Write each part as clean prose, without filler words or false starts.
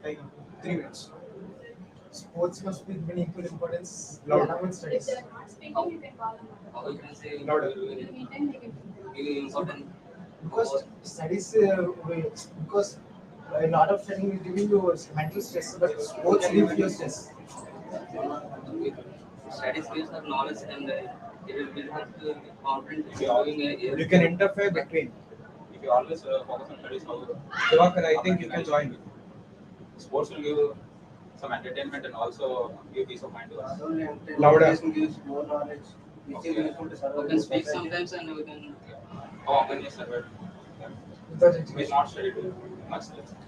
Like 3 minutes. Sports must be given equal importance Loud. along with If studies. they are not speaking, you can call them. How you can say Louder. Anytime they can. give important Because studies, because a lot of studying is giving you mental stress, but sports give you stress. with study skills or knowledge and it will build up to confidence If you, doing you can interfere between. If you always focus on studies, how Devakar, I think you can join. Sports will give you some entertainment and also give peace of mind to us. Louder. Education gives more knowledge, which is useful to we survive can in speak society. sometimes and we can How often you surveyed? Without We education. not studied much.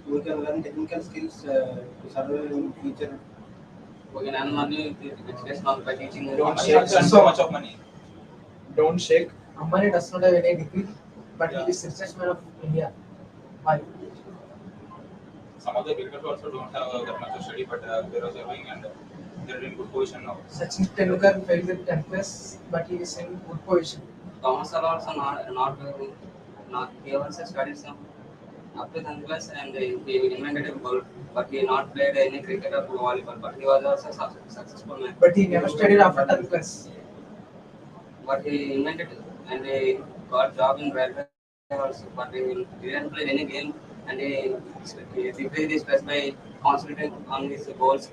We can learn technical skills to survive in future. we can earn money with education or by teaching Don't Yeah, shake so so- much of money. Don't shake. Ambani does not have any degree, but Yeah. he is richest man of India. Why? Some of the cricketers also don't have that much of study, but they're serving and they're in good position now. Sachin Tendulkar failed with 10 plus, but he is in good position. Thomas are also not he also studied some up to 10th class and he invented a ball but he not played any cricket or volleyball but he was also successful man But he never studied after 10 plus. but he invented it and he got job in railway also but he didn't play any game and he decreased his stress by concentrating on his goals.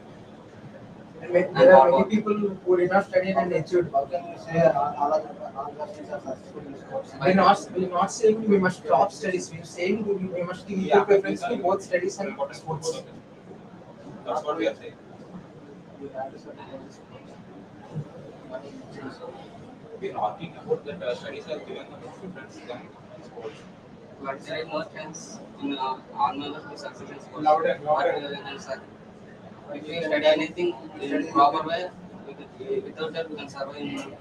And there are many people who did not study and achieved. How can we say all persons are successful in sports? We're not saying we must stop studies. We're saying we must give equal preference to both studies and sports. That's what we are saying. We have to support sports. We are talking about that studies are given the more preference than sports. But there is no chance in all members to succeed in sports. Louder, louder. If you study anything in proper way, without that we can survive in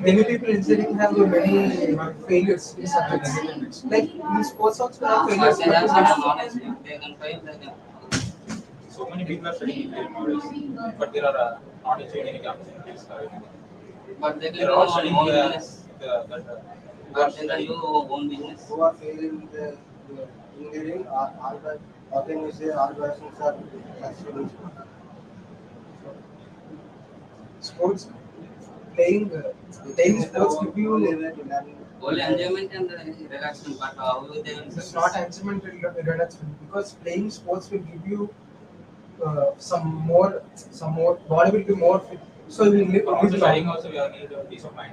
Many people in engineering have many failures in subjects. Like in sports also have failures. they have But some knowledge, they can fail, they can. So many people are studying engineering nowadays, but there are not achieving any opportunities. But they can They're do all own studying business. that But they can do own business. Who are failing the engineering, how can we say all persons are successful in sports? sports playing sports give you Only enjoyment and relaxation, but how they will it's not enjoyment relaxation because playing sports will give you some more body will be more fit. So you will Also live studying long. also we are need peace of mind.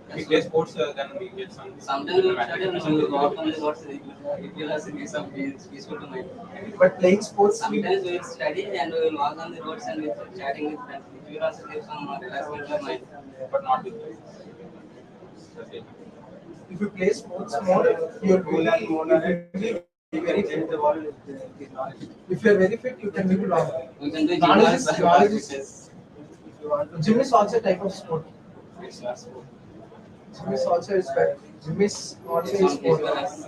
If we play sports, then we get some. sometimes we study and we walk on the roads, it will also give some peaceful to mind. But playing sports will Sometimes we will study and we will walk on the roads and we will chatting with friends. It will also give some relaxation to mind. But not with that's it. if you play sports more, you'll be very fit. The world is knowledge. If you're very fit, you can live long. We can do Knowledge is gymnastics. If you want to Gym is also a type of sport. It's not sport. Gym is also a sport. Gym is also a Some sport. physical exercise.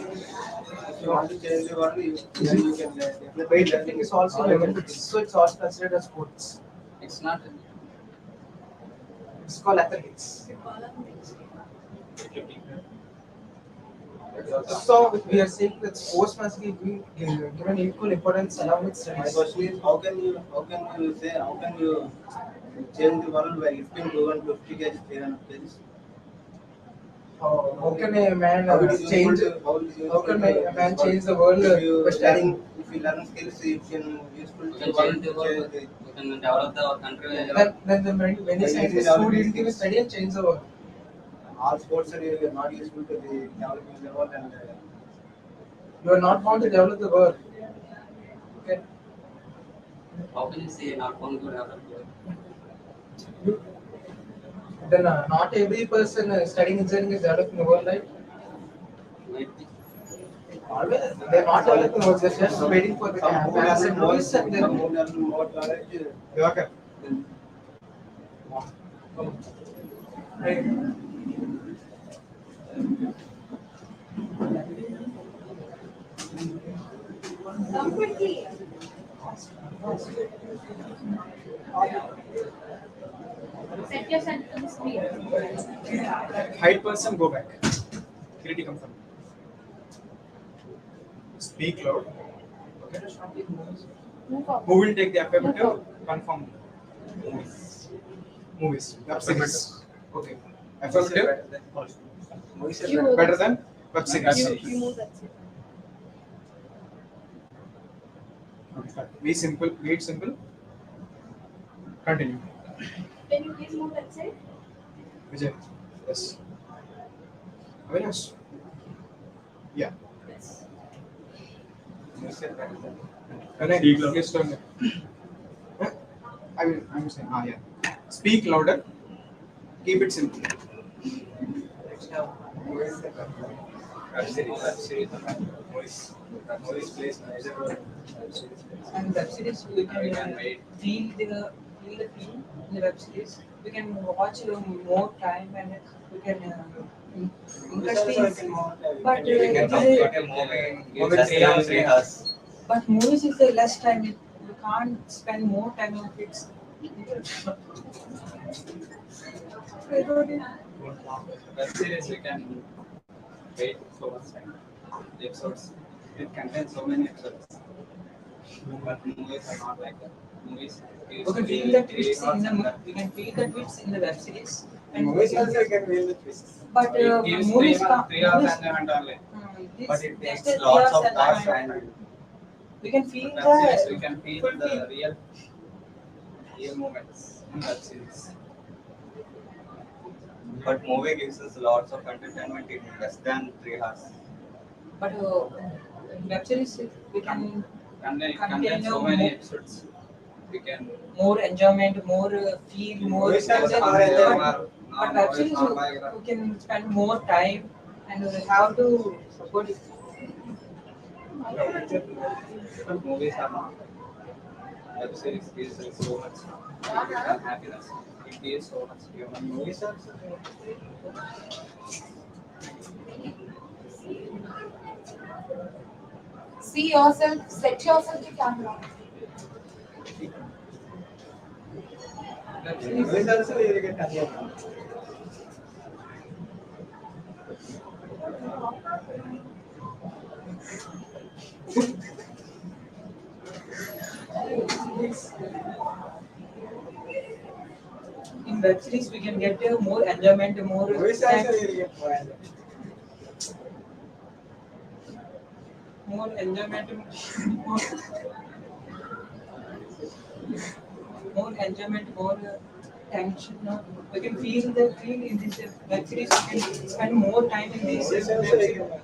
if you want to change the world, you can definitely Weightlifting is also Olympics, so it's also considered as sports. It's not. It's called athletics. So we are saying that sports must be given equal importance along with My studies. question is how can you change the world by lifting 250 kgs, 300 kgs? How can a man How it is change? useful to- how it is How useful can to a man this change the world? world If you by studying? if you learn skills, you can useful We to can world. change the world. We can develop our country. Then the many scientists who didn't even study and change the world. All sports are not useful to the developing the world and You are not bound to develop the world. Okay. How can you say not one good develop the world? You, then not every person studying engineering is developing the world, right? Might be. Always they're not developing the world. They're just waiting for the campus and rules and some then. who learn more knowledge. Okay. Right. Come quickly. Set your sentence clear. Height person, go back. Criticum from. Speak loud. Okay. Move up. Who will take the affirmative? Confirm. Movies. Movies. Web series. Okay. Affirmative. You move Better that than web series. You move that side. Okay. Be simple. Be it simple. Continue. Can you please move that side? Vijay. Yes. Avinash. Yeah. Yes. Vinay, please turn it. Huh? I'm saying, yeah. Speak louder. Keep it simple. Web series, movies plays major role in web series. And web series we can wait. feel the film in the web series. We can watch more time and we can interest in. But You can it is get a movie Less than 3 hours. but movies is a less time. You can't spend more time on it. Web series we can wait so much time. The episodes it contains so many episodes. But movies are not like that. Movies We can feel the twists in the we can feel the twists in the web series. And Movies also you can feel the twists. but it gives movies 3 hours and only. But it just takes a lots years of and hours time. and We can feel Web series we the can feel full the feel. real moments in web series. but movie gives us lots of entertainment in less than 3 hours. But web series we can And then it Contain contains so more- many episodes. We can more enjoyment, more feel, more. Movies also but are enjoyable. web series we can spend more time and we have to support it. But movies are not. Web series gives us so much happiness. It gives so much human Movies also. See yourself, set yourself the camera. Movies also you get enjoyment. In web series we can get more enjoyment, more. Movies also you get more enjoyment. More enjoyment, more enjoyment, more tension. We can feel the feel in this web series. We can spend more time in this Movies web also you series. get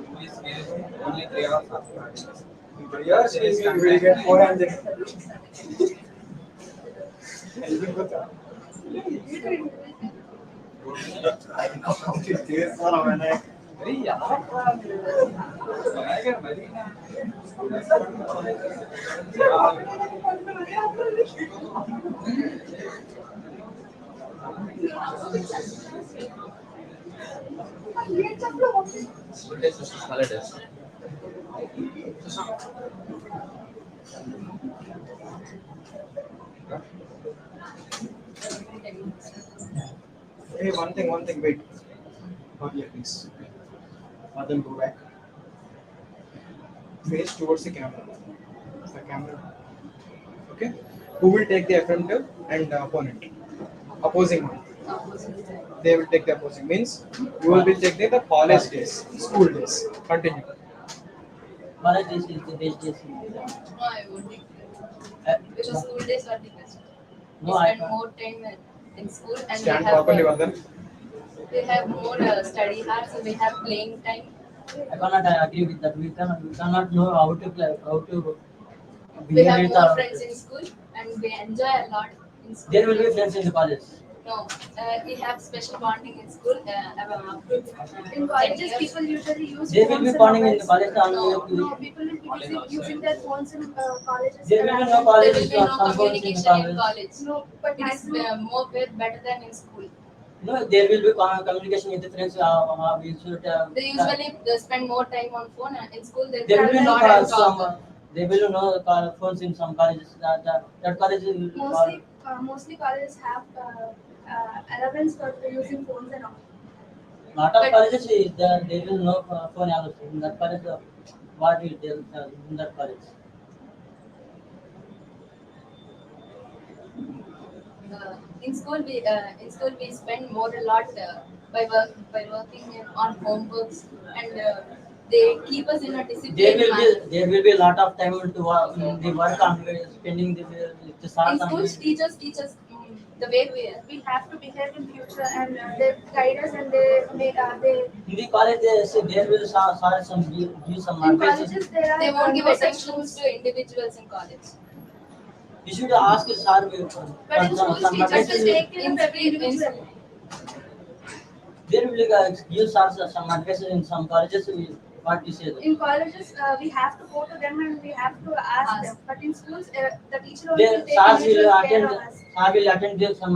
movies gives only 3 hours of happiness. 3 hours you will get more enjoyment. Hey, one thing, wait. Not yet, please. Then go back. Face towards the camera. The camera. Okay. Who will take the affirmative and the opponent? Opposing one. They will take the opposing. Means you will be taking the college days, school days. Continue. College days is the best days. No, I won't take Uh, because school days are the best. We No, I spend can't. more time in school and Stand we have properly, Vardhan. we have more study hours and we have playing time. I cannot agree with that. We cannot know how to play, how to We behave have with more our. friends in school and we enjoy a lot in school. There will be friends in the college. No, we have special bonding in school. In colleges, people usually use There will phones be and bonding in the mobiles. college. No, No, people will be using their phones in colleges. There will be no There college. will be no Some phones in the communication in college. college. No, but It is more better than in school. No, there will be communication with the friends. We should. They usually spend more time on phone and in school they There will be no not and some. talk. There will be no phones in some colleges. That college will. mostly, mostly colleges have allowance for using phones and all. Lot of But- colleges, there is no phone allowed in that college. What we tell in that college? In school we spend more a lot by working on homeworks, and they keep us in a disciplined manner. There will be a lot of time to work, the work on spending the In start schools, teachers teach us the way We have to behave in future, and they guide us, and they in the college. There will start some give some in advice. colleges there are they won't give no such attention rules. to individuals in college. You should ask sir But in schools, some teachers advice. will take care of every individual. There will give some advice in some colleges. What you say? In colleges, we have to go to them and we have to ask them. But in schools, the teacher only will There, take SARS will individual care attend. of us. SAR will attend some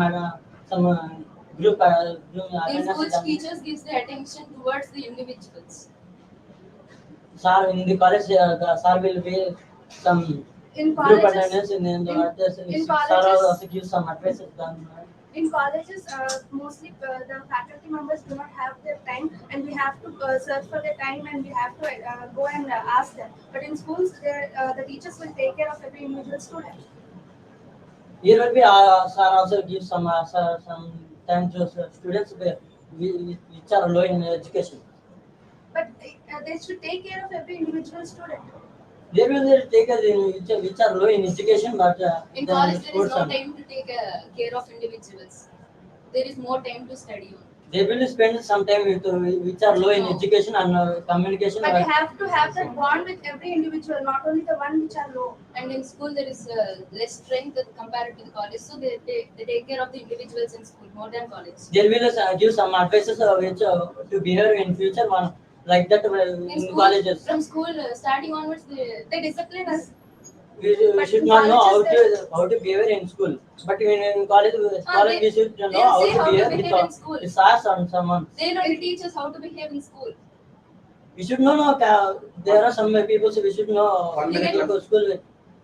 group In attendance. schools, teachers gives the attention towards the individuals. SAR in the college, the SAR will be some In group colleges, attendance in the in SAR colleges- also give some advice. in colleges, mostly the faculty members do not have their time, and we have to search for their time, and we have to go and ask them. But in schools, the teachers will take care of every individual student. Here will be SAR also give some time to students which are low in education. But they should take care of every individual student. They will take us in which are low in education, but In then college, there is sports no and- time to take care of individuals. There is more time to study on. They will spend some time with which are low in No. education and communication. But they have to have that bond with every individual, not only the one which are low. And in school, there is less strength compared to the college, so they take care of the individuals in school more than college. They will give some advices which to behave in future one like that In in school, colleges. from school starting onwards, They discipline us. We But should in not know colleges how to behave in school. But in college they- we should know they'll how say to how to behave behave with in school. with SARS and someone. They don't teach us how to behave in school. We should know there are some people so we should know You get- like school.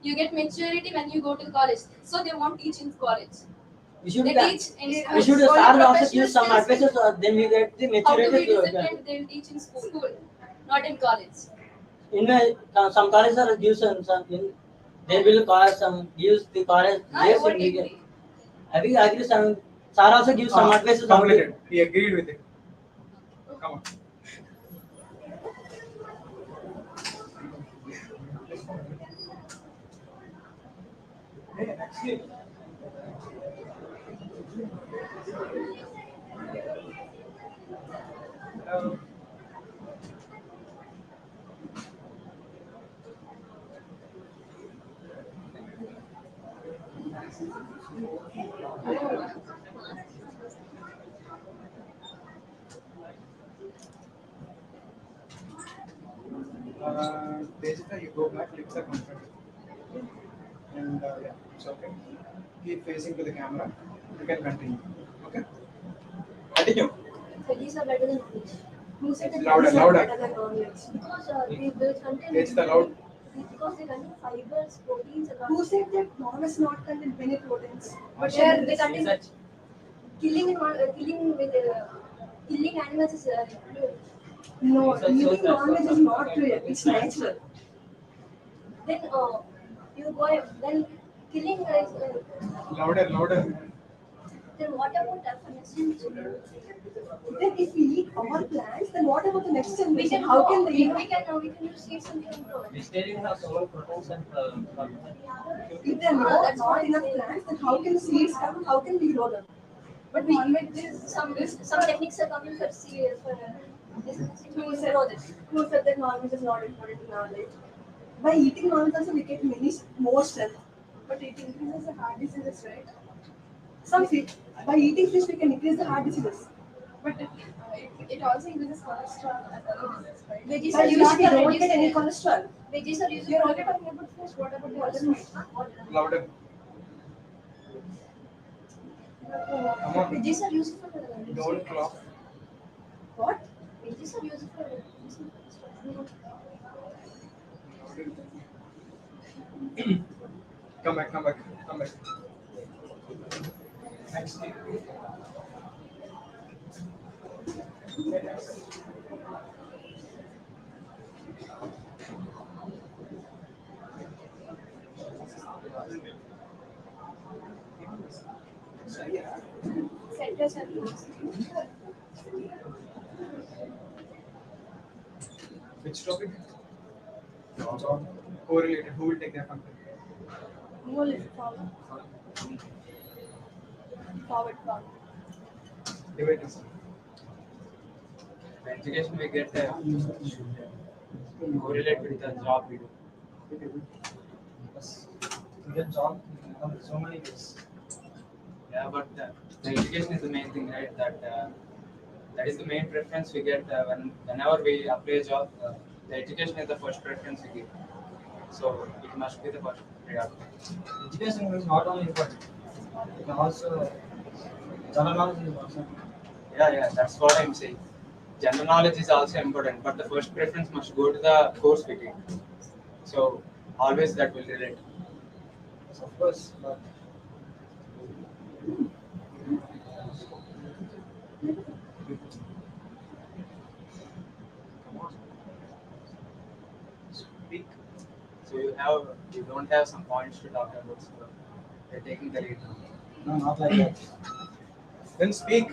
You get maturity when you go to the college, so they won't teach in college. We should They teach in we school. we should Only start also professional give some skills advices then we get the How to be maturity to disciplined, they'll teach in school, not in college. in some colleges are give some they will call some gives the college I yes won't we get. agree. I think I agree some SAR also gives some advices how to Completed. He agreed with it. Come on. Hey, actually, basically you go back, click the content, and yeah, it's okay. Keep facing to the camera. You can continue. Okay. Continue. Studies are better than knowledge. Who said that Louder, studies are louder. better than knowledge? Because they build content. It's the loud. Because they contain fibers, proteins, and Who said that knowledge not contain many proteins? But they contain killing killing animals is No, eating non-veg is not real. It's natural. then you go then killing is Louder, louder. then what about definition? Then if we eat all plants, then what about the next We generation? can How can they eat? we can use seeds and can grow. vegetarian has all proteins and If there are not enough plants, then how can the seeds come? How can we grow them? But some techniques are coming for this to grow this. Who said that knowledge is not important in our life? By eating knowledge also we get many more strength. But it increases the heart diseases, right? Some fish. By eating fish we can increase the heart diseases. But it also increases cholesterol and other diseases, right? Veggies By are fish used we for don't reducing get any cholesterol. Veggies are used We are for only talking about fish. What about the other meat? Louder. Come on. Veggies are used for Don't cough. What? veggies are used for Come back, come back, come back. Next. Set yourself to the screen. Which topic? Job. Correlated. Who will take the FMP? Move it forward. Forward, forward. Debate is. The education we get correlate with the job we do. Yes. To get job, so many ways. Yeah, but the education is the main thing, right? That is the main preference we get whenever we apply a job. The education is the first preference we give. So it must be the first priority. Education is not only important, but also general knowledge is also. Yeah, that's what I'm saying. General knowledge is also important, but the first preference must go to the course we take. So always that will relate. Yes, of course, but Speak. So you don't have some points to talk about. So you're taking the lead. no, not like that. Then speak.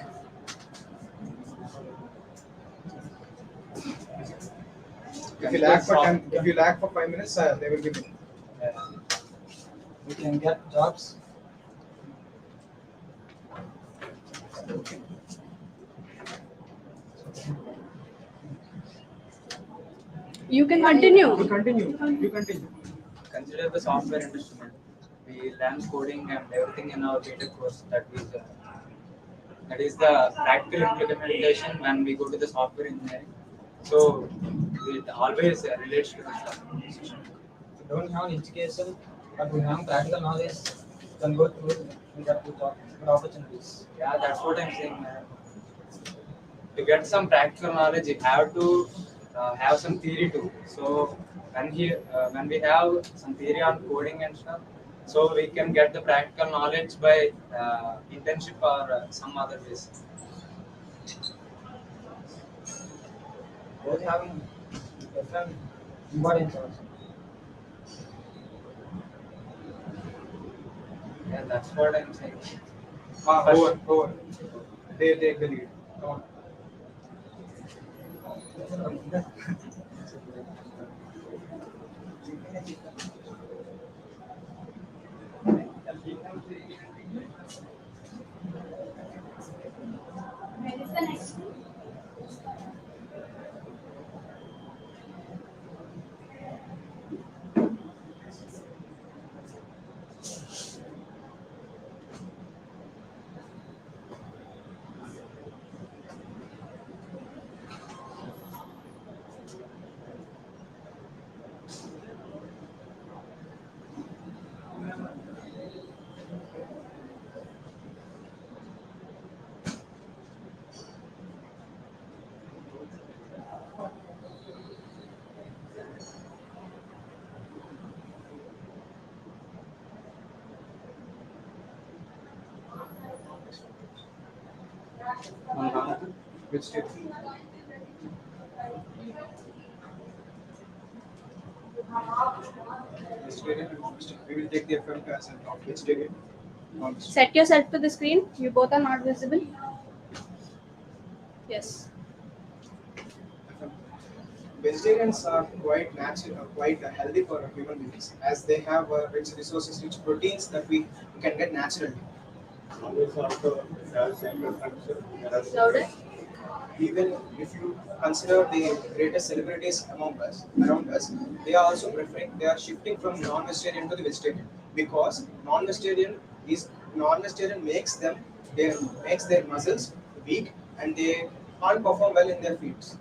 If you lag for 5 minutes, they will give you. We can get jobs. You can continue. You continue. Consider the software industry. We learn coding and everything in our basic course. That is the practical implementation when we go to the software engineering. So it always relates to the stuff. If you don't have education, but we have practical knowledge, you can go through and get good opportunities. Yeah, that's what I'm saying, man. To get some practical knowledge, you have to have some theory too. So when we have some theory on coding and stuff, so we can get the practical knowledge by internship or some other ways. Both having different importance also. Yeah, that's what I'm saying. Over. They take the lead. Come on. Where is the next one? Which state? Vegetarian. We will take the FM class and talk vegetarian. Set yourself to the screen. You both are not visible. Yes. Vegetarians are quite natural, quite healthy for human beings, as they have rich resources, rich proteins that we can get naturally. Louder. Even if you consider the greatest celebrities around us, they are also they are shifting from non-vegetarian to the vegetarian because non-vegetarian makes their muscles weak and they can't perform well in their fields.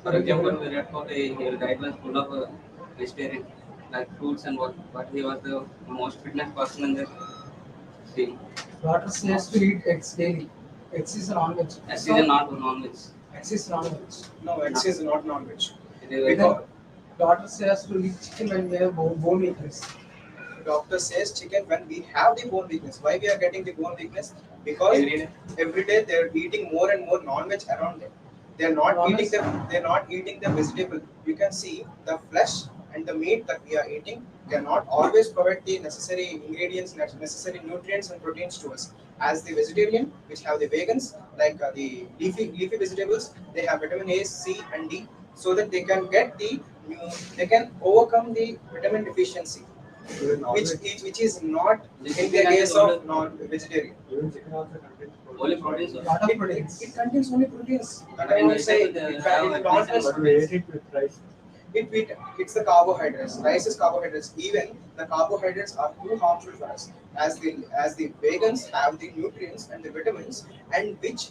For example, Virat Kohli, his diet was full of vegetarian, like fruits and what. But he was the most fitness person in the team. Daughter says to eat eggs daily. Eggs is non-veg. Eggs is not non-veg. Eggs is non-veg. No, eggs is not non-veg. It is Because doctor says to eat chicken when we have bone weakness. Doctor says chicken when we have the bone weakness. Why we are getting the bone weakness? because Every day. every day they're eating more and more non-veg around them. They're not Non-veg. eating the they're not eating the vegetable. You can see the flesh and the meat that we are eating cannot always provide the necessary ingredients, necessary nutrients and proteins to us. As the vegetarian, which have the vegans, like the leafy vegetables, they have vitamin A, C, and D, so that they can get the they can overcome the vitamin deficiency, which is not in the case of non-vegetarian. Even chicken also contains Only protein. proteins. Lot of It, proteins. it contains only proteins. That But I in want to say, vegetable, in they have non-veg, But we ate it with rice. it's the carbohydrates. Rice is carbohydrates. Even the carbohydrates are too harmful for us, as the vegans have the nutrients and the vitamins, and which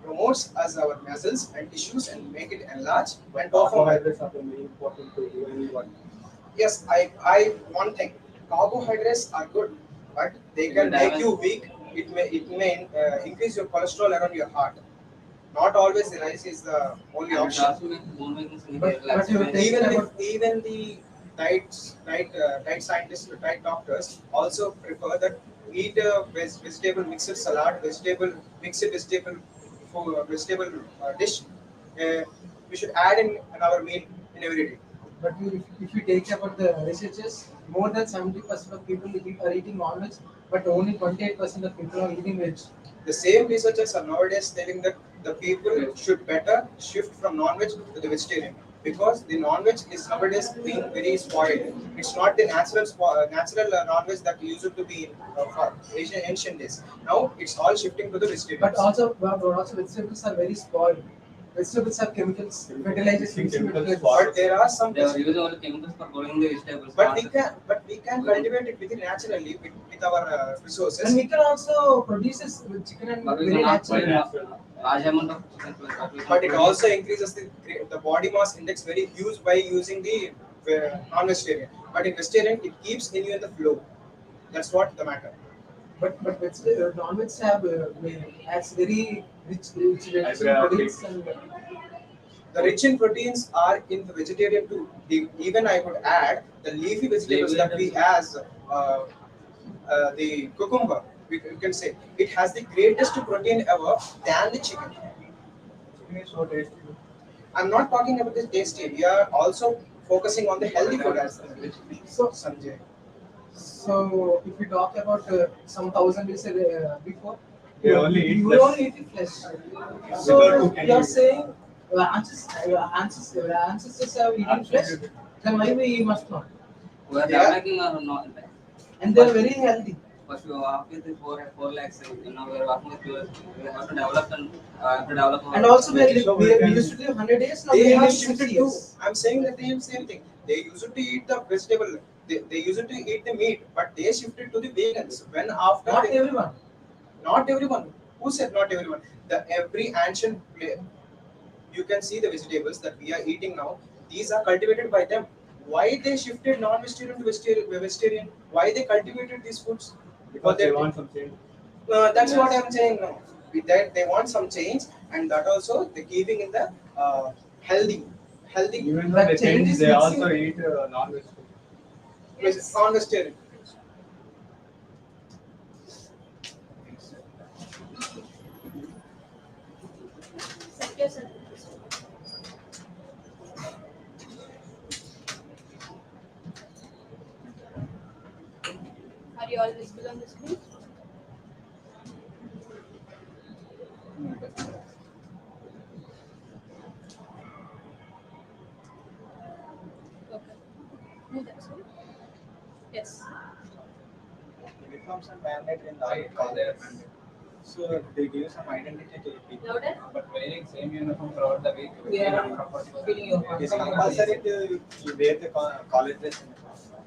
promotes us our muscles and tissues and make it enlarge and perform. Carbohydrates are the main important to anyone. Yes, I one thing. Carbohydrates are good, but they It can will make damage. you weak. It may increase your cholesterol around your heart. Not always the rice is the only And it option. also makes bone weakness and But relax. you take Even the diet scientists, diet doctors also prefer that eat a vegetable mixed salad, mixed vegetable for vegetable dish. We should add in our meal in every day. But if you take about the researches, more than 70% of people are eating non-veg, but only 28% of people are eating veg. The same researchers are nowadays telling that the people should better shift from non-veg to the vegetarian, because the non-veg is nowadays being very spoiled. It's not the natural non-veg that used to be in for ancient days. Now it's all shifting to the vegetarian. But also vegetables are very spoiled. Vegetables have chemicals, fertilizers, Chemicals But there are some They are using only chemicals for growing the vegetables. but not we can cultivate it within naturally with our resources. and we can also produce this with chicken and But we very cannot natural. find large amount of chicken that we can But it produce. also increases the body mass index very huge by using the non-vegetarian. But in vegetarian, it keeps in you in the flow. That's what the matter. But non-veg have has very rich in Hybrid proteins and The rich in proteins are in the vegetarian too. Even I would add the leafy vegetables that we as the cucumber. We can say it has the greatest protein ever than the chicken. Chicken is so tasty. I'm not talking about the tasty. We are also focusing on the healthy food as well. so Sanjay. so if we talk about some thousand years before, We only eat you flesh. only eat flesh. So Without cooking. you're saying ancestors have eaten flesh, then why we must not? We are Yeah. developing our And they're very healthy. first we work with the 4 lakhs. We are working with US. We have to develop our And also So we we used to live 100 days, now They we have live 60 shifted to. years. I'm saying that they have same thing. They used to eat the vegetable. They used to eat the meat, but they shifted to the vegans. When after Not they, everyone. not everyone. Who said not everyone? The every ancient you can see the vegetables that we are eating now. These are cultivated by them. Why they shifted non-vegetarian to vegetarian? Why they cultivated these foods? Because they their- want some change. That's what I'm saying now. With that, they want some change, and that also they keeping in the healthy Even though That they change change, is they mixing. also eat non-veg. Yes. non-vegetarian. Yes. Are you all visible on the screen? Okay. No, that's all. Yes. Uniforms are mandatory in all colleges. So they give some identity to the people. Louder? But wearing same uniform throughout the week, We are uncomfortable. feeling your It is compulsory to you wear the college dress.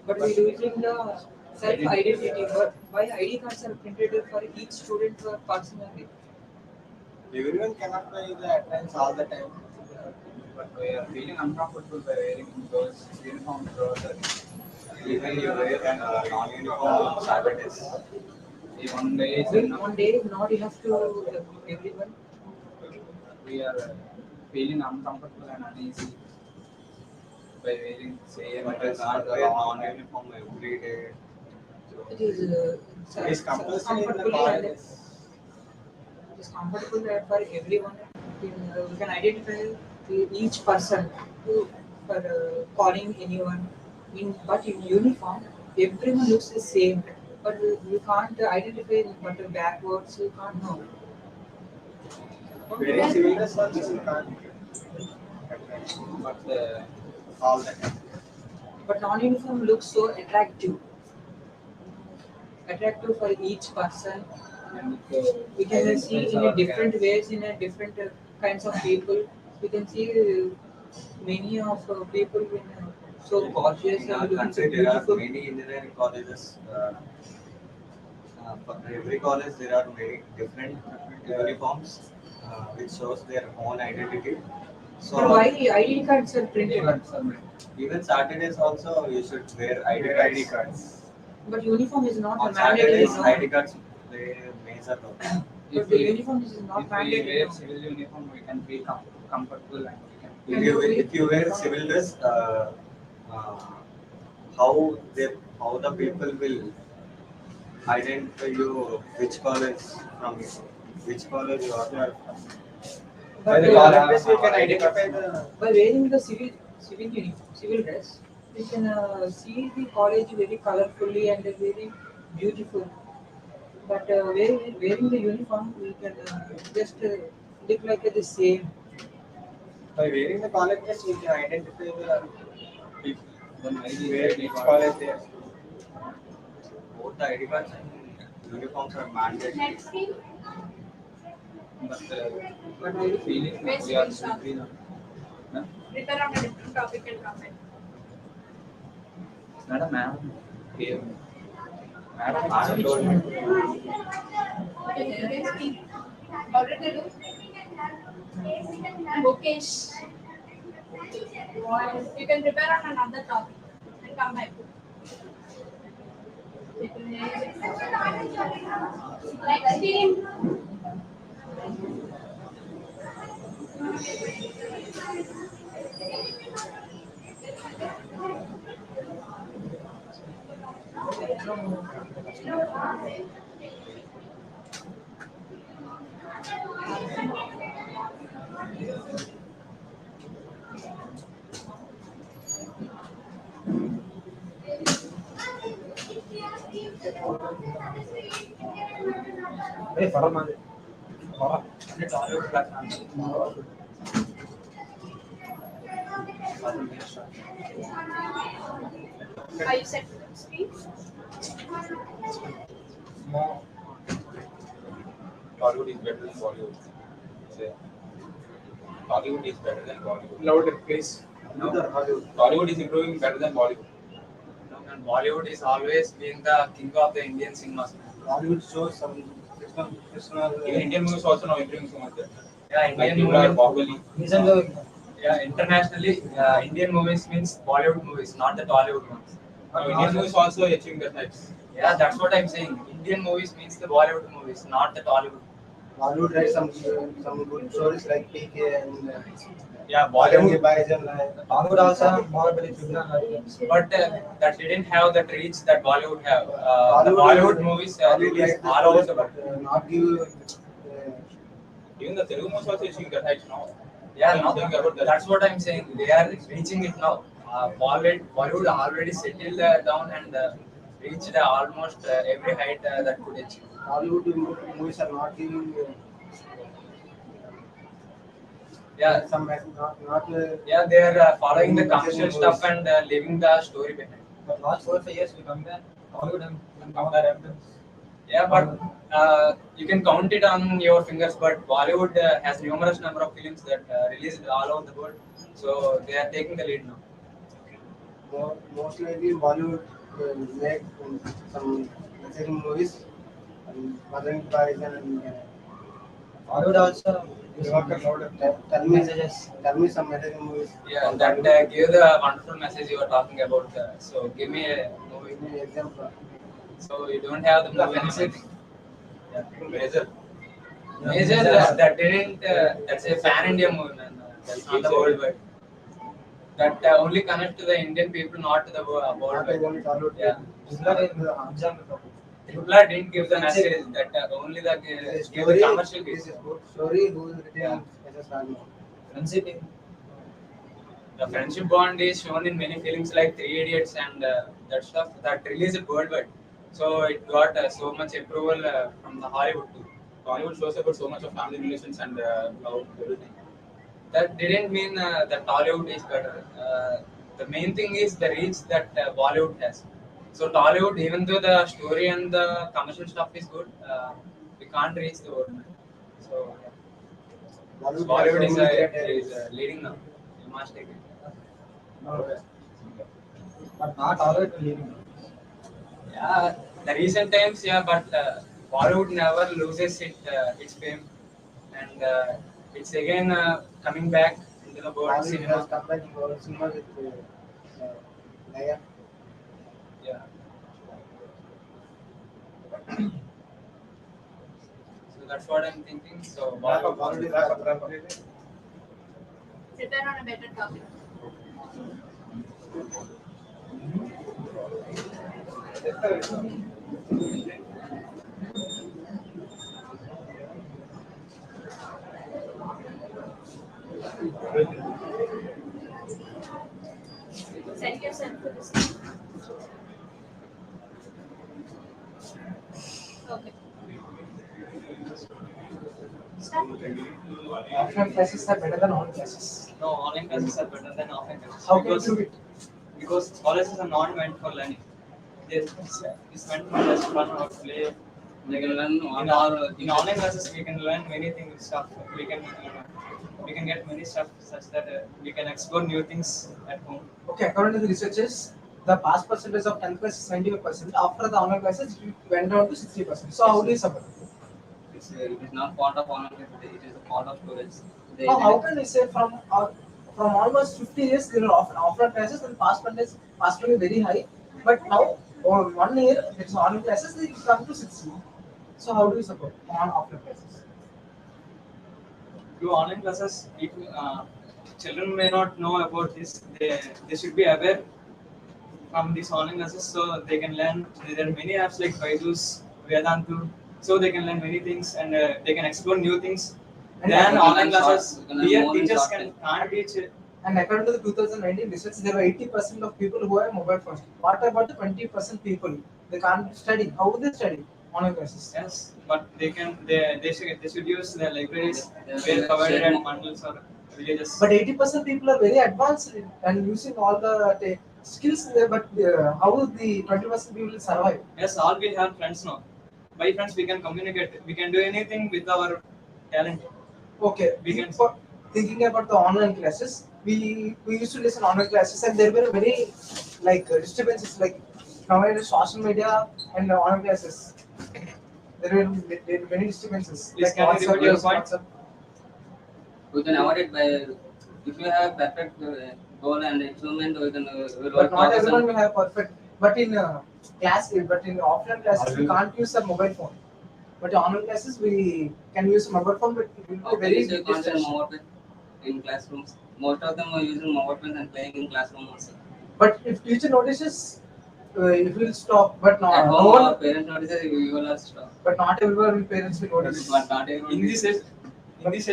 But we're using the self-identity. But why ID cards are printed for each student for personally? Everyone cannot wear the attendance all the time. But we are feeling uncomfortable by wearing those uniforms throughout the week. Even you wear an non-uniform Saturdays. One day is When enough. one day is not enough to everyone. We are feeling uncomfortable and uneasy by wearing same But dress it's not for the wear long time. non-uniform every day. It is It is compulsory in the comfortably colleges. is comfortable for everyone. We can identify each person for calling anyone. But in uniform, everyone looks the same. But we can't identify but backwards. We can't know. Wearing civil dress also you can't. But all the time. But non-uniform looks so attractive for each person. And We can see in a different ways, in a different kinds of people. We can see many of people in so gorgeous In and our looking so country, there are beautiful. many engineering colleges. For every college, there are many different uniforms, which shows their own identity. But why So ID cards are printed? even Saturdays also, you should wear ID Wear cards. ID cards. But uniform is not On mandatory. Saturdays, No? ID cards play a major role. But the uniform is not if we mandatory. wear No? civil uniform, we can feel comfortable and we can If you wear civil dress, uh, how how the people will identify you which college you are from. By the But, college dress, we can identify the. by wearing the civil uniform, civil dress, we can see the college very colorfully and very beautiful. But wearing the uniform, we can just look like the same. By wearing the college dress, we can identify the people. Then maybe where which college they are. Both the ID cards and uniforms are mandatory. Next week, but But I feeling Where's we are the shop? free now. No? return on a different topic and comment. Madam, ma'am. Here. Madam told me. Already do? Mukesh. You can prepare on another topic and come back. Next team. Hey, follow man. Are you set for the screen? Tollywood is better than Bollywood. Say, Tollywood is better than Bollywood. Louder, please. No, Tollywood is improving better than Bollywood. And Bollywood is always been the king of the Indian cinemas. Bollywood shows some fictional. Even Indian movies also now improving so much better. Yeah, Like Indian people are movies. Bahubali. Yeah, internationally, Indian movies means Bollywood movies, not the Tollywood ones. Now Indian movies also achieving that heights. Yeah, that's what I'm saying. Indian movies means the Bollywood movies, not the Tollywood. Bollywood writes some good stories like PK and. Yeah, Bollywood. Bollywood. Bollywood also more But that didn't have that reach that Bollywood have. The Bollywood movies released all over the world. Not give. Even the Telugu movies also achieving that heights now. Yeah, I'm saying about that. that's what I'm saying. They are reaching it now. Bollywood already settled down and reached almost every height that could achieve. Bollywood movies are not giving. Yeah, Some not. yeah, they are following the commercial stuff and leaving the story behind. But last 4 5 years we compare Bollywood and compare evidence. Yeah, but you can count it on your fingers. But Bollywood has numerous number of films that released all over the world, so they are taking the lead now. Most likely Bollywood make some messaging movies and Mother Horizon and Bollywood also tell me some messaging movies. Yeah, that gave the wonderful message you were talking about. So give me a movie. Give me an example. So you don't have the movie and everything. Major. Major that didn't. That's a pan India movie, man. That's not the worldwide. That only connect to the Indian people, not to the world. Not only Bollywood. Yeah. Example. Tripla didn't give the message that only the give the commercial This case. is good story who is written Yeah. as a story. Friendship. The friendship bond is shown in many films like Three Idiots and that stuff that released worldwide. So it got so much approval from the Hollywood too. Hollywood shows about so much of family relations and love, everything. That didn't mean that Tollywood is better. The main thing is the reach that Bollywood has. So Tollywood, even though the story and the commercial stuff is good, we can't reach the world. So Bollywood is leading now. You must take it. But not always leading. Yeah, the recent times, yeah, but Bollywood never loses its fame, and it's again coming back into the world Bollywood cinema. has combined cinema with Naya. Yeah. So that's what I'm thinking. So Bollywood. Prepare on a better topic. Set yourself to this. Okay. Start. Offline classes are better than online classes. No, online classes are better than offline classes. How can you prove it? Because colleges are not meant for learning. It's meant for just fun or play. They can learn In online classes, we can learn many things, stuff. We can get many stuff such that we can explore new things at home. Okay, according to the researchers, the pass percentage of 10th class is 95%. After the online classes, it went down to 60%. So how do you support? it is not part of online classes, it is a part of storage. How can we say from almost 50 years there are offline classes and pass percentage very high, but now 1 year it's online classes they come to 60. So how do you support on offline classes? Through online classes, children may not know about this. They should be aware from these online classes so they can learn. There are many apps like Byju's, Vedantu, so they can learn many things and they can explore new things. And Then you online can classes, you can learn here more in teachers short can't teach it. And according to the 2019 research, there were 80% of people who have mobile phones. What about the 20% people? They can't study. How do they study online classes? Yes, but they should use the libraries They where provided share at more. bundles or villages. But 80% people are very advanced and using all the skills there. But how will the 20% people survive? Yes, all we have friends now. By friends, we can communicate. We can do anything with our talent. Okay, We can. for thinking about the online classes, we used to listen online classes and there were very disturbances like nowadays social media and online classes. There were many disturbances. Please Like can you WhatsApp, repeat your use point? WhatsApp. We can avoid it by if you have perfect goal and achievement, we can But not everyone will have perfect. But in offline classes, we can't use a mobile phone. But in online classes, we can use mobile phone, but it will be very you can't use distraction. mobile phone in classrooms. Most of them are using mobile phones and playing in classroom also. But if teacher notices, it will stop. But At no home, one. our parents notices we will have stop. But not everyone parents will notice. But not everyone. In this age,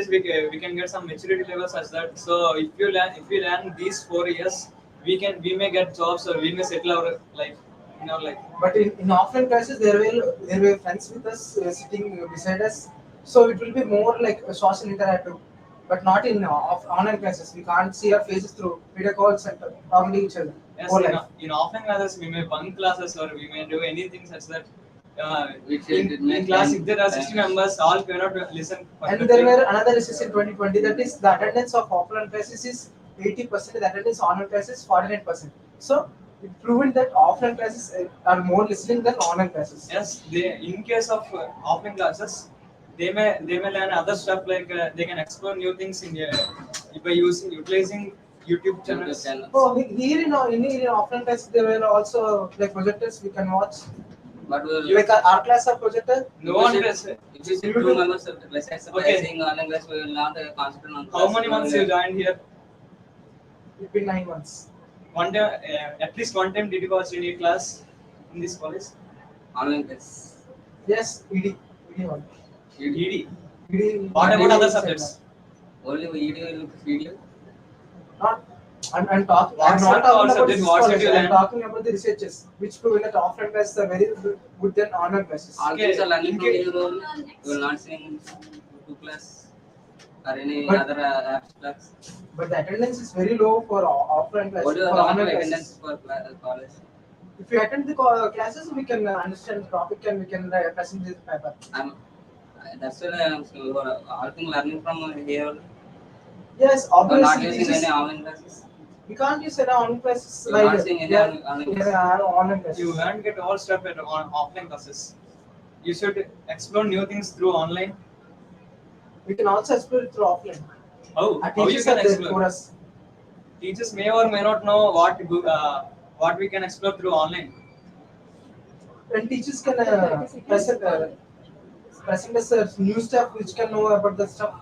we can get some maturity level such that. So if we learn these 4 years, we may get jobs or we may settle our life in our life. But in offline classes, there were friends with us sitting beside us, so it will be more like a social interactive. But not in online classes. We can't see our faces through video calls and talking to each other. Yes, Whole life. in offline classes, we may bunk classes or we may do anything such that. Which In class, if there are 60 members, all cannot listen. And perfectly. there were another research in 2020 that is the attendance of offline classes is 80%, the attendance of online classes 49%. So it proven that offline classes are more listening than online classes. Yes, in case of offline classes, they may learn other stuff like they can explore new things by utilizing YouTube channels. Oh, here in offline classes there were also like projectors we can watch. But Like our class are projector. No one does. if you see two members besides Okay. saying online class, we will not concentrate on How class. many months you joined here? It's been 9 months. One time, at least one time, did you watch any class in this college? Online class. Yes, ED one. ED. ED. What about other subjects? Only ED will look video. Not. I'm talking. What I'm not subject, talking what about subject, this what college. subject you I'm learn? talking about the researchers, which prove that offline classes are very good than online classes. All Okay, things are learning from okay. your own. You will not see in YouTube class or any But- other apps class. But the attendance is very low for offline classes. What do you For have online attendance classes. for college? If you attend the classes, we can understand the topic and we can present this paper. That's why I'm all things learning from here. Yes, You're not obviously using teachers. any online classes. We can't use any online classes You're not seeing any online classes. online classes. You won't get all stuff at offline classes. You should explore new things through online. We can also explore it through offline. How? Our How you teachers can are there explore? for us. Teachers may or may not know what we can explore through online. And teachers can present us new stuff which can know about the stuff.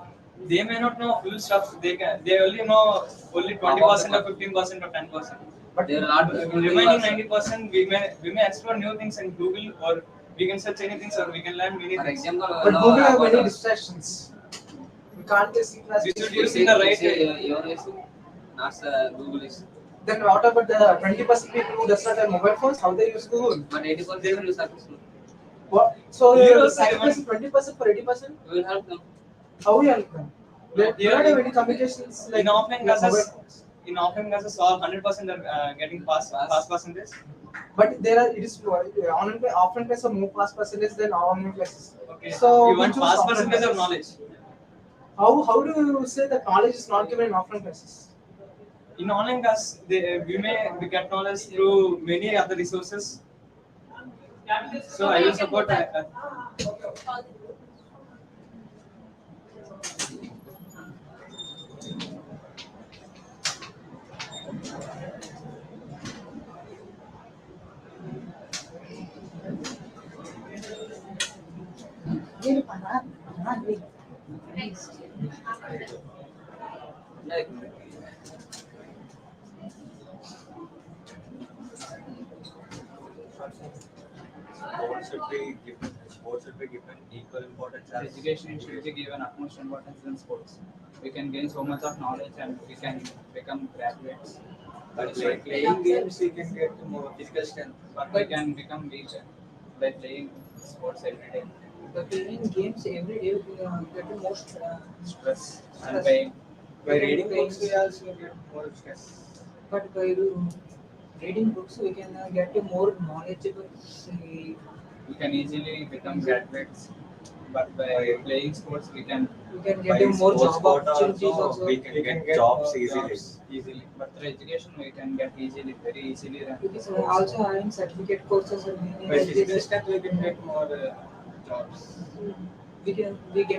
They may not know full stuff. They only know only 20% or 15% or 10%. But there are Remaining 90%, we may explore new things in Google, or we can search anything, or we can learn many For things. example, But no, Google have about many distractions. We can't just see class. We should use in the right way. your issue, not Google issue. Then what about the 20% people who does not have mobile phones? How they use Google? But 80% will successful. What? So You you also sacrifice 20% for 80%? You will help them. How you help them? They Yeah, don't have any communications like in offline mobile classes, phones. all 100% are getting pass percentage. But there are it is online offline classes are more pass percentage than online classes. Okay. So You we want choose pass offline percentage of classes. knowledge. How do you say that knowledge is not given in offline classes? In online class, we get knowledge through many other resources. So I will support. Next. Like, Sports should be given equal importance as Education should be given utmost importance in sports. We can gain so much of knowledge and we can become graduates. But by playing games, we can get more physical strength. But we can become weaker by playing sports every day. By playing games every day, we get the most Stress and stress. pain. By reading books, we also get more stress. But by reading books, we can get a more knowledgeable. We can easily become graduates. But by playing sports, we can get By a more sports job quota opportunities also. we can get jobs easily. easily. But through education, we can get very easily. Than Because also having certificate courses and many By like physical this, strength, we can get more jobs. we get weak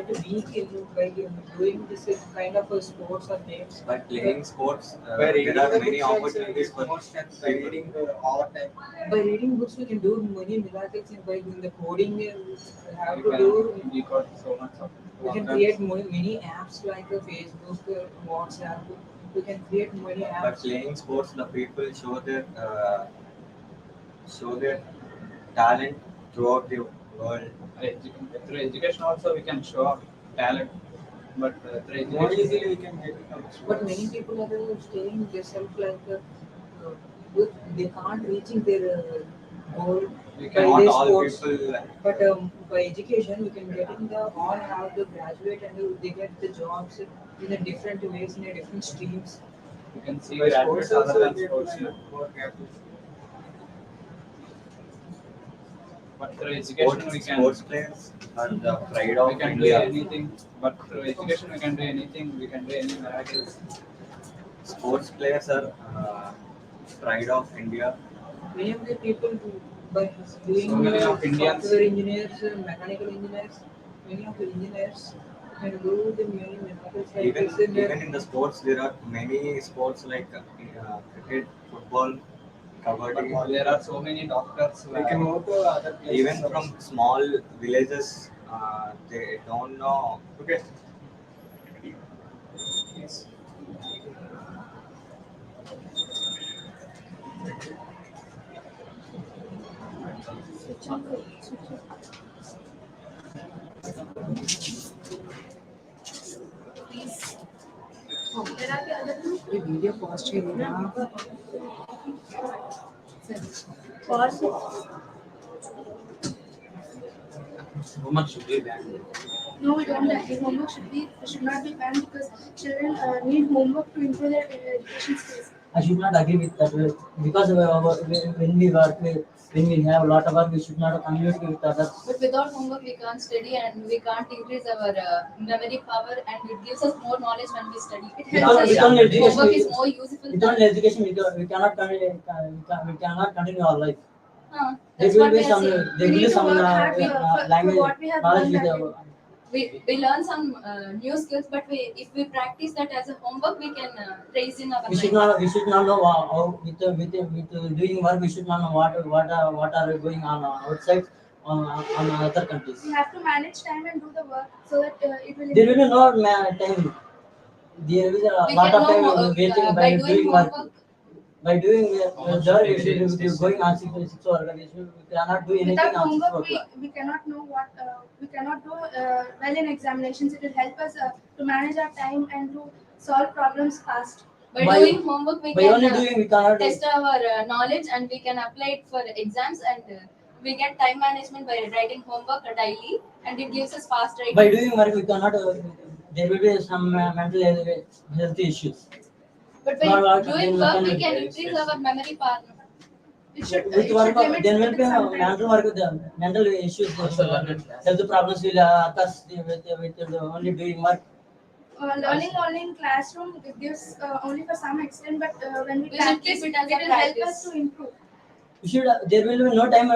in by doing this kind of sports or games. By playing sports, By reading there are the many books also, we opportunities get for more strength by people. reading all time. By reading books, we can do many miracles, and by doing the coding, we have we to can do. we got so much of We can create many apps like Facebook, WhatsApp. We can create many By apps. playing sports, the people show their talent throughout the world. Through education also we can show our talent. But through More education, easily we can get it. But many people are staying themselves like they can't reaching their goal we by can Not their all sports. people. But by education, we can get in the all have the graduate and they get the jobs in a different ways in a different streams. we can see By graduates sports other also than we sports. get more graduates. But through education we can Sports players are the pride we of can do India. anything. But through education we can do anything. We can do any miracles. Sports players are pride of India. Many of the people by doing So many of Indians- software engineers, mechanical engineers, many of the engineers can do the many miracles like Even this in their- even in the sports, there are many sports like cricket, football, kabaddi. There are so many doctors. We can move to other places. Even from small villages, they don't know. Okay. Yes. ఈ video past చేయలేదా? Homework should be banned. No, we don't agree. Homework should not be banned because children need homework to improve their education skills. I should not agree with that because when we work, when we have a lot of work, we should not communicate with others. But without homework, we can't study and we can't increase our memory power, and it gives us more knowledge when we study. It helps us. Without education, Homework is more useful. Without education, we cannot continue our life. There That's will what be we are some saying. there will need be to some work hard for language what we have knowledge learned with that We learn some new skills, but if we practice that as a homework, we can raise in our we should life. not know how with doing work we should not know what are going on outside on other countries. we have to manage time and do the work so that it will There will be no time. There is a We lot can of time know waiting by by doing doing work. homework. By doing job, Homework if you going on 6 hours, we cannot do anything without on 6 homework o'clock. we cannot know what we cannot do well in examinations. It will help us to manage our time and to solve problems fast. By By- doing homework, we By can only doing, we cannot do. test our knowledge, and we can apply it for exams, and we get time management by writing homework daily, and it gives us fast writing. By doing work, we cannot. There will be some mental health issues. But by Not work, doing then work, we nothing can will- increase our memory power. It should, With it work, should limit then will with be some time. mental work. The mental issues, health problems will occur with only doing work. Learning only in classroom it gives only for some extent, but when we We should practice, keep it as a will help practice. us to improve. We should. There will be no time.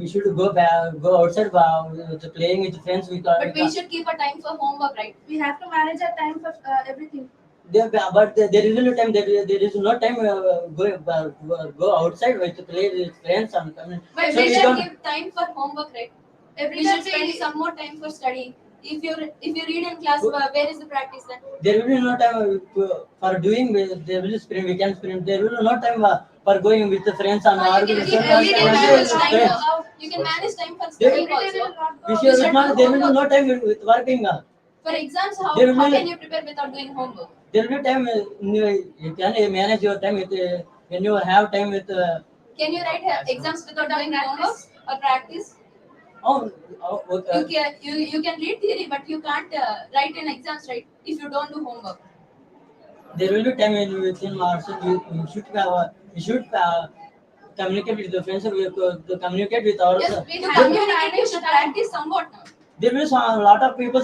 We should go outside to playing with friends. But we should keep a time for homework, right? We have to manage our time for everything. But there is no time. There is no time go outside to play with friends and come in. But So we we should don't- give time for homework, right? Every We should day spend some more time for studying. If you read in class, where is the practice then? There will be no time for doing. There will be sprint. We can sprint. There will be no time for going with the friends and You can arguing. keep every day manage time. You can manage time for studying Every day also. will not We go. should should not. do There will be homework. no time with working. For exams, how There will be- can you prepare without doing homework? There will be time. You can manage your time with when you have time with. Can you write exams without doing homework or practice? Okay. You can read theory, but you can't write in exams, right? If you don't do homework. There will be time when within ourselves we should communicate with the friends. We to communicate with our. Yes, we should communicate. We should practice somewhat now. There will be a lot of people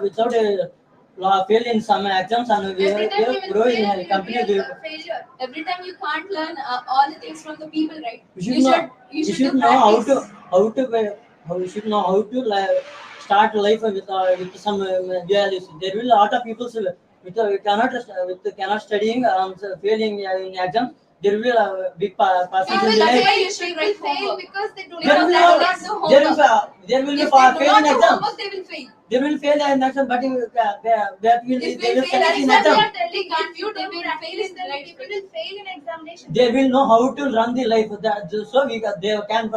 without fail in some exams and we Every time we will grow fail, in we a will company. be a failure. Every time you can't learn all the things from the people, right? We should know. You We should should do know practice. we should know how to start life with some values. There will be a lot of people cannot studying failing in exams. There will be a big percentage. That's delay. why you should write fail homework. because they do There Because will they be do no- not do there will homework. be there will be If they do fail not in do exams. homework, they will fail. They will fail in exams, but they will If they we will fail succeed in in exams, exams. we are telling if you they don't will practice, practice, then right? people will fail in examination. They will know how to run the life. So they can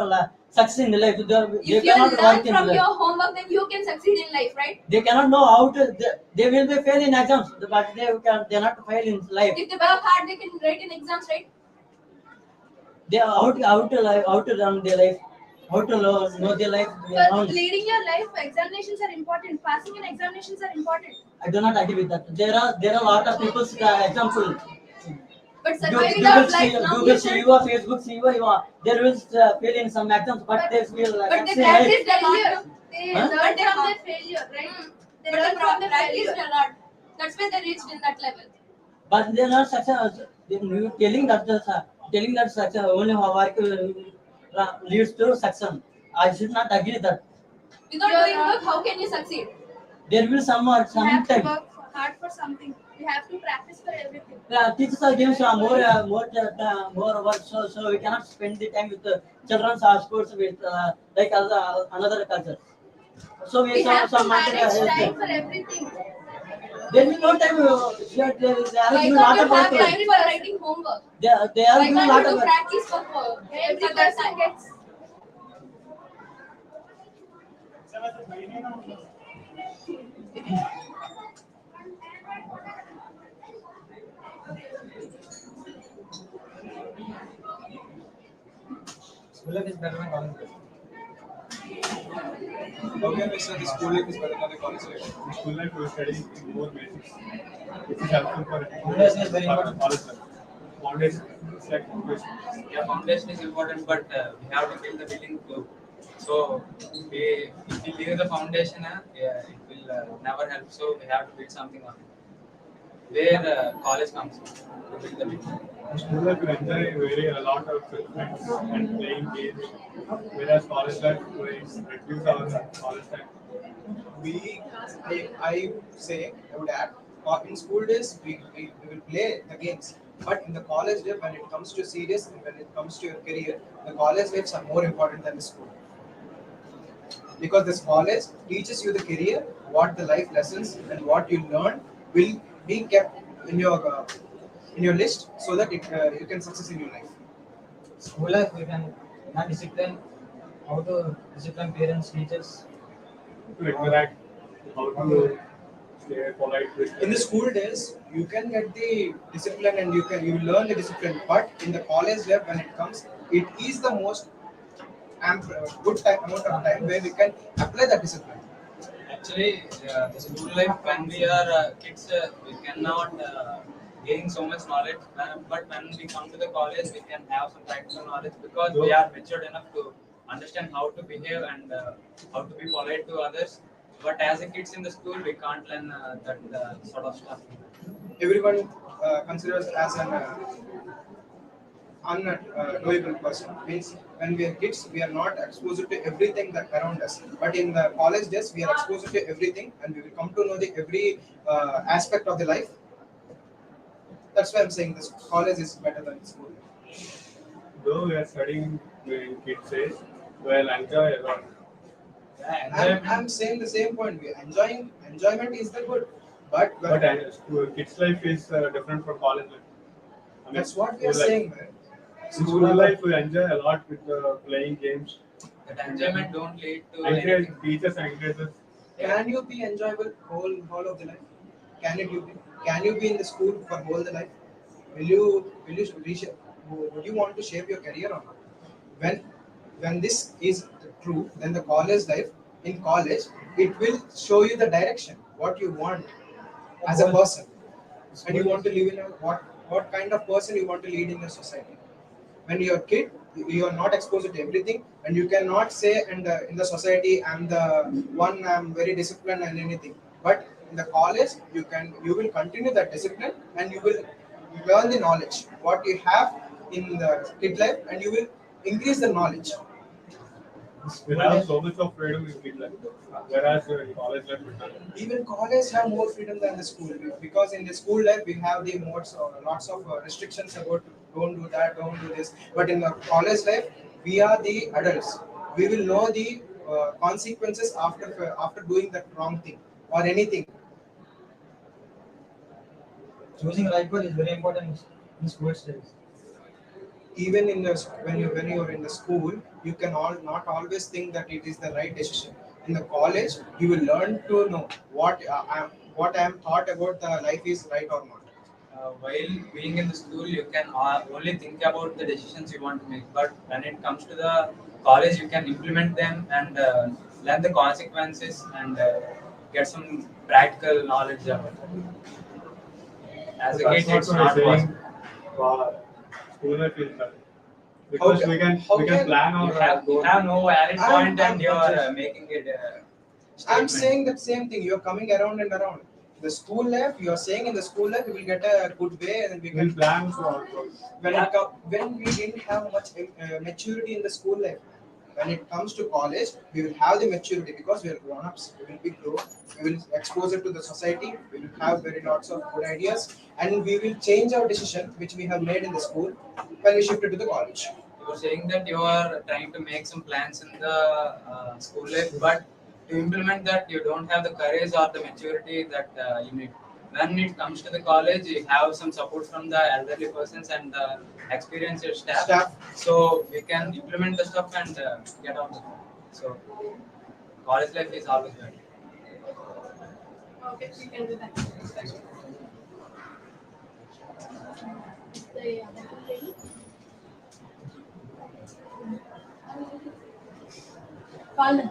succeed in the life. They If you cannot learn work in from life. your homework, then you can succeed in life, right? They cannot know how to. They will be fail in exams, but they not fail in life. If they work hard, they can write in exams, right? They how to run their life, how to know their life. For leading your life, examinations are important. Passing in examinations are important. I do not agree with that. There are a lot of people. Example. But surviving our Google life now, Google you should. CEO, Facebook CEO, there will fail in some exams, but they will But they succeed in life. practice a lot. They Huh? learn But they from have- their failure, right? They But learn they from their practiced failure. a lot. That's why they reached in that level. But they are not success. Telling that success only work leads to success. I should not agree that. Without doing work, how can you succeed? There will We have to sometime. work hard for something. We have to practice for everything. Teachers are giving more work, so we cannot spend the time with the children's sports with like another culture. So We we have to some manage time for everything. there will no time. They are Why giving can't lot you of have work. time for writing homework? They are Why giving can't lot you of do work. practice for Every that person time? gets School life is better than college life. How can we say the school life is better than the college life? In school life, we study more basics, which is helpful for Foundation is very important. college life. Foundation is like foundation. Yeah, foundation is important, but we have to build the building too. So if we leave the foundation, yeah, it will never help. So we have to build something on it. Where college comes to build the building. In school life, we enjoy very a lot of friends and playing games, whereas college life, we reduce our college time. I say, I would add, in school days we will play the games, but in the college life, when it comes to serious and when it comes to your career, the college lives are more important than the school. Because this college teaches you the career, what the life lessons and what you learn will be kept in your list so that you can success in your life. School life we can learn discipline, how to discipline parents, teachers. To interact, how to stay polite with In the school days, you can get the discipline and you learn the discipline. But in the college life, when it comes, it is the most good time, amount of time where we can apply that discipline. Actually, the school life when we are kids, we cannot gain so much knowledge. But when we come to the college, we can have some practical knowledge because we are matured enough to understand how to behave and how to be polite to others. But as a kids in the school, we can't learn that sort of stuff. Everyone considers as an unknowable person. Means when we are kids, we are not exposed to everything that around us. But in the college days, we are exposed to everything, and we will come to know the every aspect of the life. That's why I'm saying this college is better than school. though we are studying in kids' age, we'll enjoy a lot. Yeah, I'm saying the same point. We enjoyment is the good, but But kids' life is different from college life. I mean, that's what we are school life- saying, man. In school life, we enjoy a lot with playing games. that enjoyment don't lead to Encourage anything. teachers encourage us. Can you be enjoyable whole of the life? Can you be in the school for whole the life? Will you would you want to shape your career or not? When this is true, then the college life in college it will show you the direction what you want as a person, and you want to live in a what kind of person you want to lead in the society. When you're a kid, you are not exposed to everything, and you cannot say and in the society I'm the one, I'm very disciplined and anything. But in the college, you will continue that discipline, and you will learn the knowledge what you have in the kid life, and you will increase the knowledge. We have so much of freedom in kid life, whereas in college life we can't. Even college have more freedom than the school, because in the school life we have the lots of restrictions about don't do that, don't do this. But in the college life, we are the adults. We will know the consequences after doing that wrong thing or anything. Choosing a right goal is very important in school days. Even in the when you are in the school, you can not always think that it is the right decision. In the college, you will learn to know what I am thought about the life is right or not. While being in the school, you can only think about the decisions you want to make. But when it comes to the college, you can implement them and learn the consequences and get some practical knowledge about it. As a That's kid, it's what not I'm saying. possible. School life is better because we can plan You our have, goals. no valid point I'm and you are just- making it. I'm Statement. saying that same thing. You're coming around and around. The school life, you're saying in the school life, you will get a good way, and we We'll can plan for our goals. when we didn't have much maturity in the school life. When it comes to college, we will have the maturity because we are grown ups. We will be grown. We will expose it to the society. We will have very lots of good ideas, and we will change our decision which we have made in the school when we shifted to the college. You are saying that you are trying to make some plans in the school life, but to implement that, you don't have the courage or the maturity that you need. When it comes to the college, you have some support from the elderly persons and the experienced staff. So we can implement the stuff and get on with it. So college life is always better. Okay, we can do that. Thank you. So, yeah, that will be- Fun.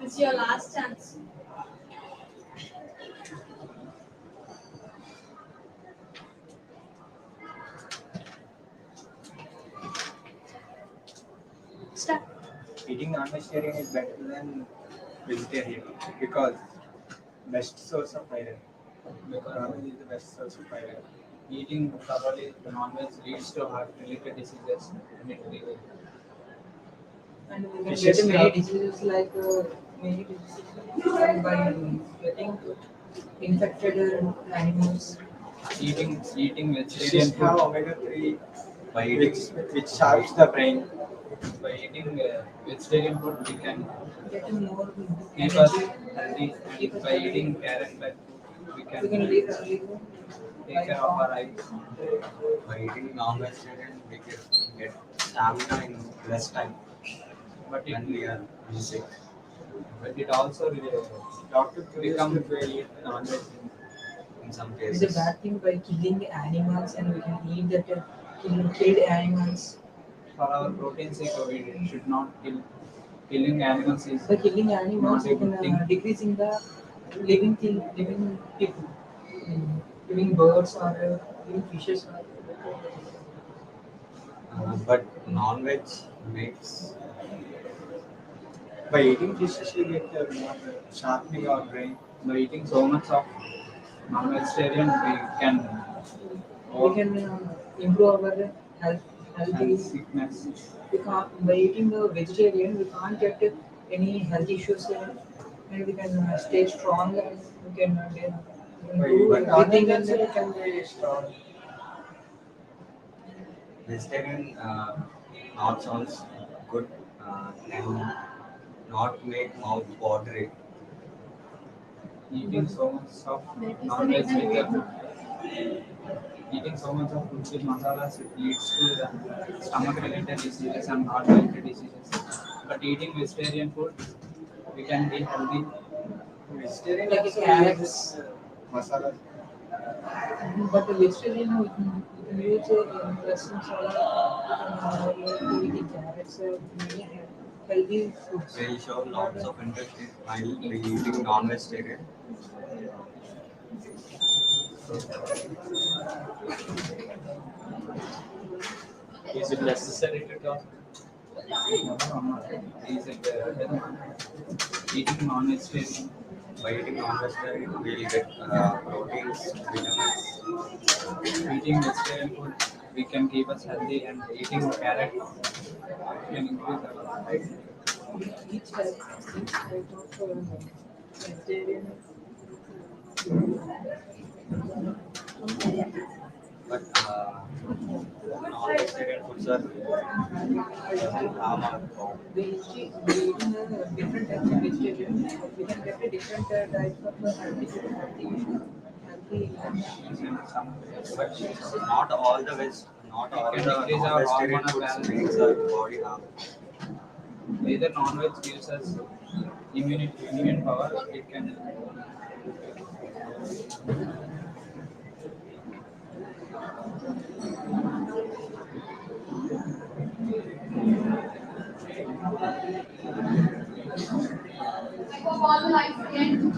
It's your last chance. Start. Eating non-vegetarian is better than vegetarian because best source of iron. Non-veg is the best source of iron. Eating thoroughly the non-veg leads to heart-related diseases and it will And we can Fishes get many have- diseases like by getting infected animals. eating Fishes vegetarian have food omega-3, By which eating which sharps the brain. by eating vegetarian food we can Get more keep us energy. healthy Keep and us by healthy. eating carrot like food We we can can live take care of our eyes. by eating non-vegetarian, we can get stamina in less time But when we are sick. it also Doctor become become very non-veg. In some It's a cases, bad thing by killing animals and we can eat that killed animals. for our protein sake we should not killing animals is By killing animals, not a we can good thing. decreasing the living people, living birds or living fishes. but non-veg makes By eating fishes, we get sharpening our brain. By eating so much of non-vegetarian we can We can improve our health. have Healthy. sickness. We can't, by eating the vegetarian, we can't get any health issues and we can stay strong and we can By do eating everything non-veg, and we can be strong. vegetarian not sounds good and not make mouth watery. Eating so much of non-veg eating so much of food with masalas it leads to the stomach related diseases and heart related diseases. But eating vegetarian food we can be healthy. Vegetarian like also carrots. uses masala. But the vegetarian, we can use lessons or eating carrots, many healthy foods. Will show lots of interest in while we eating non-vegetarian. Is it necessary to talk? Is it eating non-vegetarian? By eating non-vegetarian, we'll get proteins, vitamins. Eating vegetarian food we can keep us healthy and eating carrot can increase our height. Each type of vegetarian. But non-vegetarian foods are harm our body. We eating different types of vegetarian. We can get a different types of healthy But not all the not all can the decrease our non-vegetarian hormonal foods balance. makes our body harm. Either non-veg gives us immune power, it can I hope all the lights again.